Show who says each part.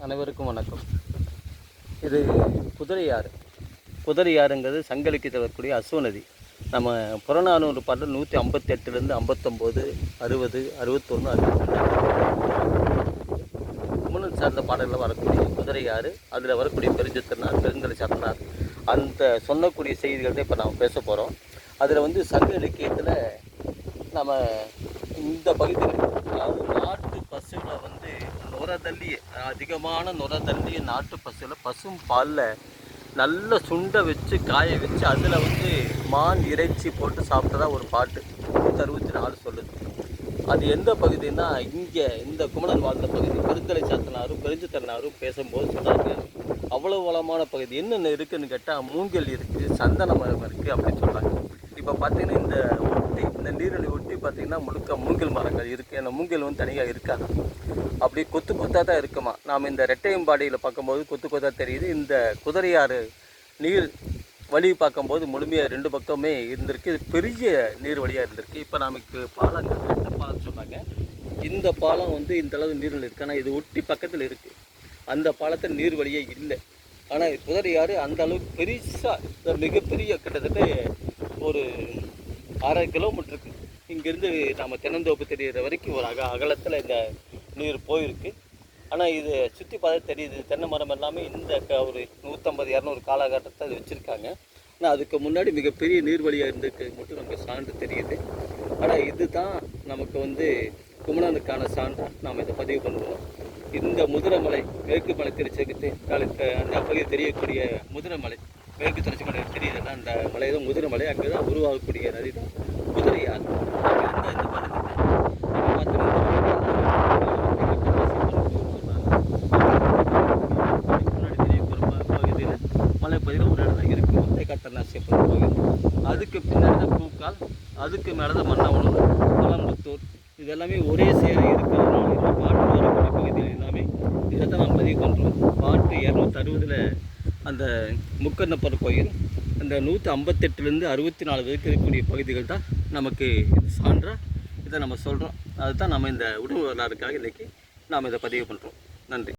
Speaker 1: அனைவருக்கும் வணக்கம். இது குதிரையாறு. குதிரையாறுங்கிறது சங்கலிக்கு தரக்கூடிய அசுவநதி. நம்ம புறநானூறு பாடல் 158லேருந்து 59, 60, 61, 62 குமணன் சார்ந்த பாடலில் வரக்கூடிய குதிரையாறு, அதில் வரக்கூடிய பெருஞ்சித்திரனார், பெருங்கலை சாத்தனார், அந்த சொல்லக்கூடிய செய்திகள் தான் இப்போ நாம் பேச போகிறோம். அதில் சங்க இலக்கியத்தில் நம்ம இந்த பகுதியில் நாட்டு பசுவில் நுரதள்ளி, அதிகமான நுரதள்ளி நாட்டு பசுவில் பசும் பாலில் நல்ல சுண்டை வச்சு காய வச்சு அதில் மான் இறைச்சி போட்டு சாப்பிட்டதா ஒரு பாட்டு 164 சொல்லுது. அது எந்த பகுதின்னா இங்கே இந்த குமணன் வாழ்ந்த பகுதி. பெருங்கலை சாத்தனாரும் பெருஞ்சித்திரனாரும் பேசும்போது சொன்னாங்க, அவ்வளோ வளமான பகுதி. என்னென்ன இருக்குதுன்னு கேட்டால் மூங்கில் இருக்குது, சந்தன மரம் இருக்குது அப்படின்னு சொல்கிறாங்க. இப்போ பார்த்தீங்கன்னா இந்த நீரினை ஒட்டி பார்த்திங்கன்னா முழுக்க மூங்கில் மரங்கள் இருக்குது. அந்த மூங்கில் தனியாக இருக்காது, அப்படி கொத்து கொத்தாக தான் இருக்குமா. நாம் இந்த ரெட்டையம்பாடியில் பார்க்கும்போது கொத்து கொத்தாக தெரியுது. இந்த குதிரையாறு நீர் வழி பார்க்கும்போது முழுமையாக 2 பக்கமே இருந்திருக்கு. இது பெரிய நீர் வழியாக இருந்திருக்கு. இப்போ நமக்கு பாலங்கள் 2 பாலம் சொன்னாங்க. இந்த பாலம் இந்த அளவு நீரில் இருக்குது, ஆனால் இது ஒட்டி பக்கத்தில் இருக்குது. அந்த பாலத்தில் நீர் வழியே இல்லை. ஆனால் குதிரையாறு அந்த அளவுக்கு பெருசாக, மிகப்பெரிய, கிட்டத்தட்ட ஒரு 1/2 கிலோமீட்டருக்கு இங்கேருந்து நம்ம தென்னந்தோப்பு தெரிகிற வரைக்கும் ஒரு அகலத்தில் இந்த நீர் போயிருக்கு. ஆனால் இது சுற்றி பார்த்தா தெரியுது, தென்னை மரம் எல்லாமே இந்த ஒரு 150-200 காலகட்டத்தை அது வச்சுருக்காங்க. ஆனால் அதுக்கு முன்னாடி மிகப்பெரிய நீர்வழியாக இருந்துக்கு மட்டும் நமக்கு சான்று தெரியுது. ஆனால் இது தான் நமக்கு குமணனுக்கான சான்றாக நாம் இதை பதிவு பண்ணுறோம். இந்த முதிரமலை, மேற்கு மலை திருச்சி அந்த பகுதி தெரியக்கூடிய முதிரமலை, மேற்கு தொடர்ச்சி மலை தெரியுதுன்னா அந்த மலை தான் முதிரமலை. அங்கே தான் உருவாகக்கூடிய நதி தான் குதிரையாறு. இந்த பகுதியில் மலைப்பகுதியில் ஒரு இடம் இருக்குது, முத்தைக்காட்டநாசியப்பன் கோவில். அதுக்கு பின்னாடி தான் பூக்கால், அதுக்கு மேலே தான் மன்னவனூர், பழம்புத்தூர், இதெல்லாமே ஒரே சேர இருக்கிறதுனால இந்த பாட்டு வரக்கூடிய பகுதியில் எல்லாமே இதை தான் நாம் பதிவு பண்ணுறோம். பாட்டு 260 அந்த முக்கண்ணப்பர் கோயில், அந்த 158லேருந்து 64 வரைக்கும் இருக்கக்கூடிய பகுதிகள் தான் நமக்கு சான்றாக இதை நம்ம சொல்கிறோம். அதுதான் நம்ம இந்த உணவு வரலாறுக்காக இன்றைக்கி நாம் இதை பதிவு பண்ணுறோம். நன்றி.